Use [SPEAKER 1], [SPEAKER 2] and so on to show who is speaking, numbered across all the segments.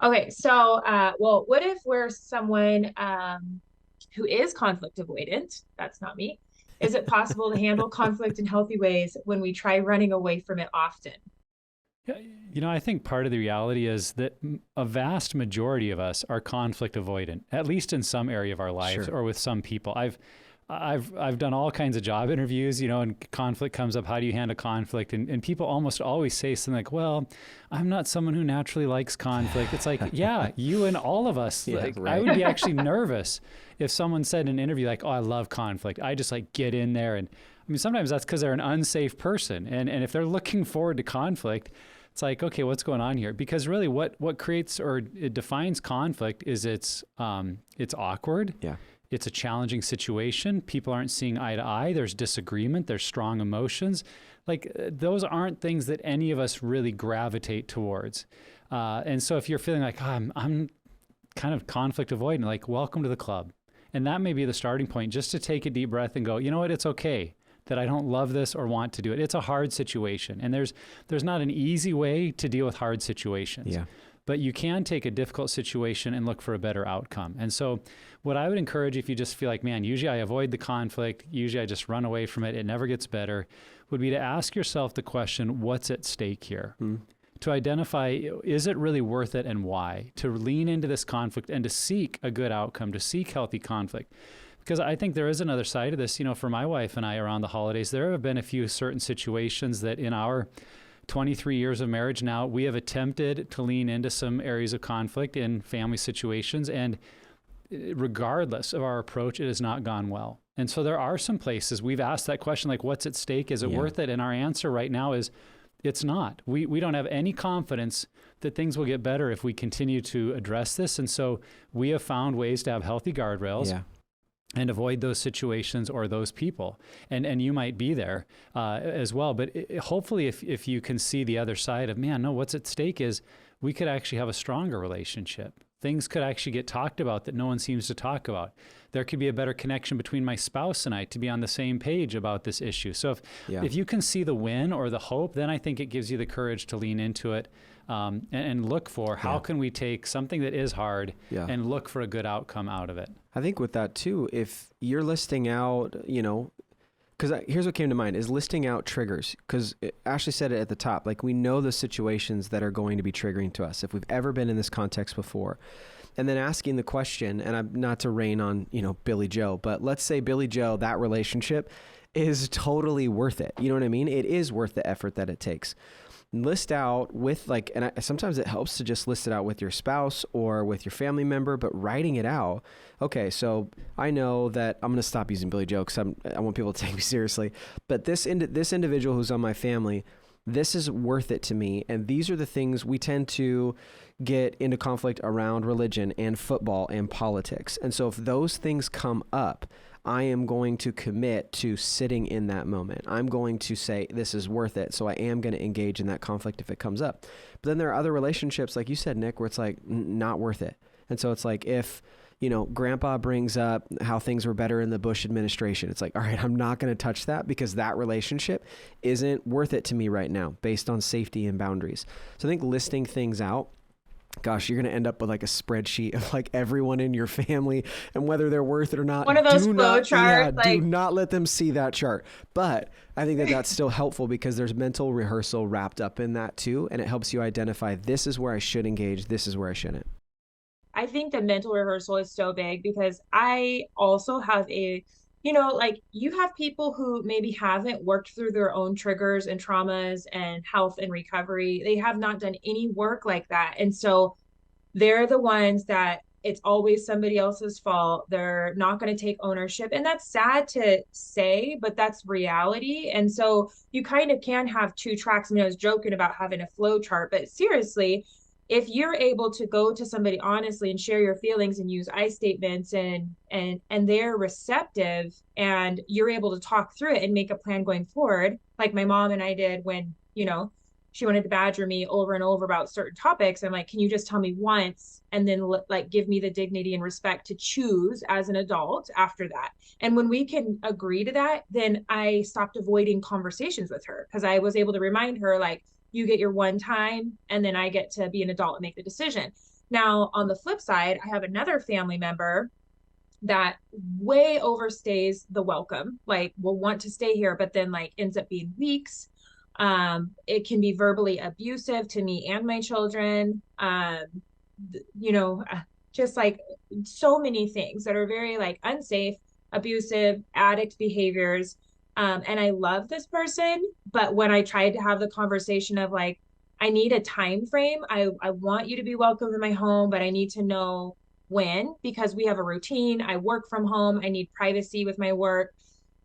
[SPEAKER 1] Okay, so well, what if we're someone who is conflict avoidant? That's not me. Is it possible to handle conflict in healthy ways when we try running away from it often?
[SPEAKER 2] Yeah, I think part of the reality is that a vast majority of us are conflict avoidant, at least in some area of our lives
[SPEAKER 3] Sure.
[SPEAKER 2] or with some people. I've done all kinds of job interviews, and conflict comes up. How do you handle conflict? And people almost always say something like, well, I'm not someone who naturally likes conflict. It's like, yeah, you and all of us.
[SPEAKER 3] Yeah,
[SPEAKER 2] Like, I
[SPEAKER 3] right.
[SPEAKER 2] would be actually nervous if someone said in an interview, like, oh, I love conflict. I just like get in there. And I mean, sometimes that's because they're an unsafe person. And if they're looking forward to conflict, it's like, okay, what's going on here? Because really what creates or it defines conflict is it's awkward.
[SPEAKER 3] Yeah.
[SPEAKER 2] It's a challenging situation. People aren't seeing eye to eye. There's disagreement. There's strong emotions. Like those aren't things that any of us really gravitate towards. And so if you're feeling like, oh, I'm kind of conflict avoidant, like welcome to the club. And that may be the starting point, just to take a deep breath and go, you know what, it's okay that I don't love this or want to do it. It's a hard situation. And there's not an easy way to deal with hard situations.
[SPEAKER 3] Yeah.
[SPEAKER 2] But you can take a difficult situation and look for a better outcome. And so what I would encourage, if you just feel like, man, usually I avoid the conflict, usually I just run away from it, it never gets better, would be to ask yourself the question, what's at stake here? To identify, is it really worth it and why? To lean into this conflict and to seek a good outcome, to seek healthy conflict. Because I think there is another side of this. For my wife and I around the holidays, there have been a few certain situations that in our 23 years of marriage now, we have attempted to lean into some areas of conflict in family situations. And regardless of our approach, it has not gone well. And so there are some places we've asked that question, like, what's at stake? Is it worth it? And our answer right now is, it's not. We don't have any confidence that things will get better if we continue to address this. And so we have found ways to have healthy guardrails.
[SPEAKER 3] Yeah.
[SPEAKER 2] And avoid those situations or those people. And you might be there as well. But hopefully if you can see the other side of, man, no, what's at stake is we could actually have a stronger relationship. Things could actually get talked about that no one seems to talk about. There could be a better connection between my spouse and I to be on the same page about this issue. So if you can see the win or the hope, then I think it gives you the courage to lean into it and look for how can we take something that is hard and look for a good outcome out of it.
[SPEAKER 3] I think with that too, if you're listing out, because here's what came to mind is listing out triggers. Because Ashley said it at the top, like we know the situations that are going to be triggering to us if we've ever been in this context before. And then asking the question, and I'm not to rain on, Billy Joe, but let's say Billy Joe, that relationship is totally worth it. You know what I mean? It is worth the effort that it takes. List out with sometimes it helps to just list it out with your spouse or with your family member, but writing it out. Okay, so I know that I'm going to stop using Billy Joe because I want people to take me seriously. But this individual who's on my family, this is worth it to me. And these are the things we tend to get into conflict around religion and football and politics. And so if those things come up, I am going to commit to sitting in that moment. I'm going to say, this is worth it. So I am going to engage in that conflict if it comes up. But then there are other relationships, like you said, Nick, where it's like not worth it. And so it's like if, grandpa brings up how things were better in the Bush administration, it's like, all right, I'm not going to touch that because that relationship isn't worth it to me right now based on safety and boundaries. So I think listing things out, gosh, you're going to end up with like a spreadsheet of like everyone in your family and whether they're worth it or not.
[SPEAKER 1] One of those flow charts.
[SPEAKER 3] Do not let them see that chart. But I think that that's still helpful because there's mental rehearsal wrapped up in that too. And it helps you identify this is where I should engage. This is where I shouldn't.
[SPEAKER 1] I think the mental rehearsal is so big because I also have like you have people who maybe haven't worked through their own triggers and traumas and health and recovery. They have not done any work like that. And so they're the ones that it's always somebody else's fault. They're not going to take ownership. And that's sad to say, but that's reality. And so you kind of can have two tracks. I mean, I was joking about having a flow chart, but seriously, if you're able to go to somebody honestly and share your feelings and use I statements and they're receptive and you're able to talk through it and make a plan going forward, like my mom and I did when, she wanted to badger me over and over about certain topics. I'm like, can you just tell me once and then like give me the dignity and respect to choose as an adult after that? And when we can agree to that, then I stopped avoiding conversations with her because I was able to remind her like, you get your one time, and then I get to be an adult and make the decision. Now, on the flip side, I have another family member that way overstays the welcome, like will want to stay here, but then like ends up being weeks. It can be verbally abusive to me and my children. You know, just like so many things that are very like unsafe, abusive, addict behaviors. And I love this person, but when I tried to have the conversation of like, I need a time frame. I want you to be welcome in my home, but I need to know when, because we have a routine. I work from home. I need privacy with my work.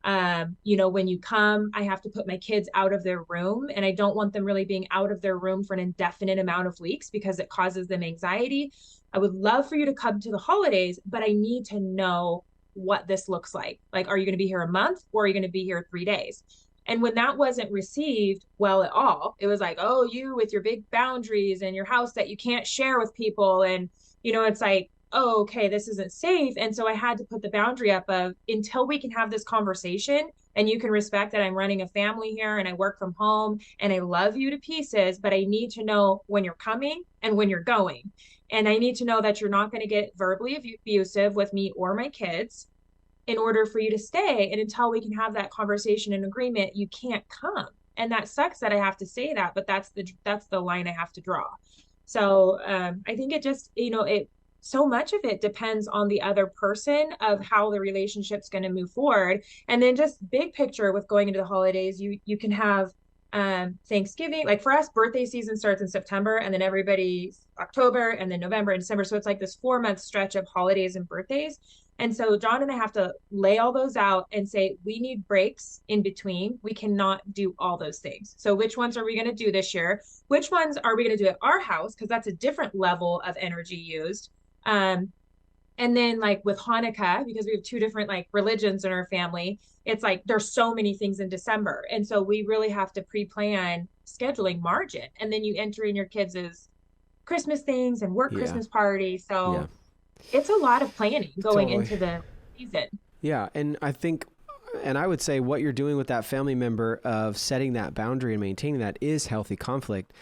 [SPEAKER 1] You know, when you come, I have to put my kids out of their room, and I don't want them really being out of their room for an indefinite amount of weeks because it causes them anxiety. I would love for you to come to the holidays, but I need to know what this looks like. Like, are you going to be here a month, or are you going to be here 3 days? And when that wasn't received well at all, it was like, oh, you with your big boundaries and your house that you can't share with people. And, you know, it's like, oh, okay, this isn't safe. And so I had to put the boundary up of, until we can have this conversation and you can respect that I'm running a family here and I work from home and I love you to pieces, but I need to know when you're coming and when you're going. And I need to know that you're not going to get verbally abusive with me or my kids in order for you to stay. And until we can have that conversation and agreement, you can't come. And that sucks that I have to say that, but that's the line I have to draw. So I think it just, you know, it so much of it depends on the other person of how the relationship's going to move forward. And then just big picture with going into the holidays, you can have Thanksgiving. Like for us, birthday season starts in September, and then everybody's October, and then November and December. So it's like this 4 month stretch of holidays and birthdays. And so John and I have to lay all those out and say, we need breaks in between. We cannot do all those things. So which ones are we going to do this year? Which ones are we going to do at our house? Because that's a different level of energy used. Um, and then like with Hanukkah, because we have two different like religions in our family, it's like there's so many things in December. And so we really have to pre-plan scheduling margin. And then you enter in your kids' Christmas things and work
[SPEAKER 3] Yeah.
[SPEAKER 1] Christmas party.
[SPEAKER 3] Yeah.
[SPEAKER 1] So it's a lot of planning going
[SPEAKER 3] Totally.
[SPEAKER 1] into the season.
[SPEAKER 3] Yeah. And I think, and I would say what you're doing with that family member of setting that boundary and maintaining that is healthy conflict.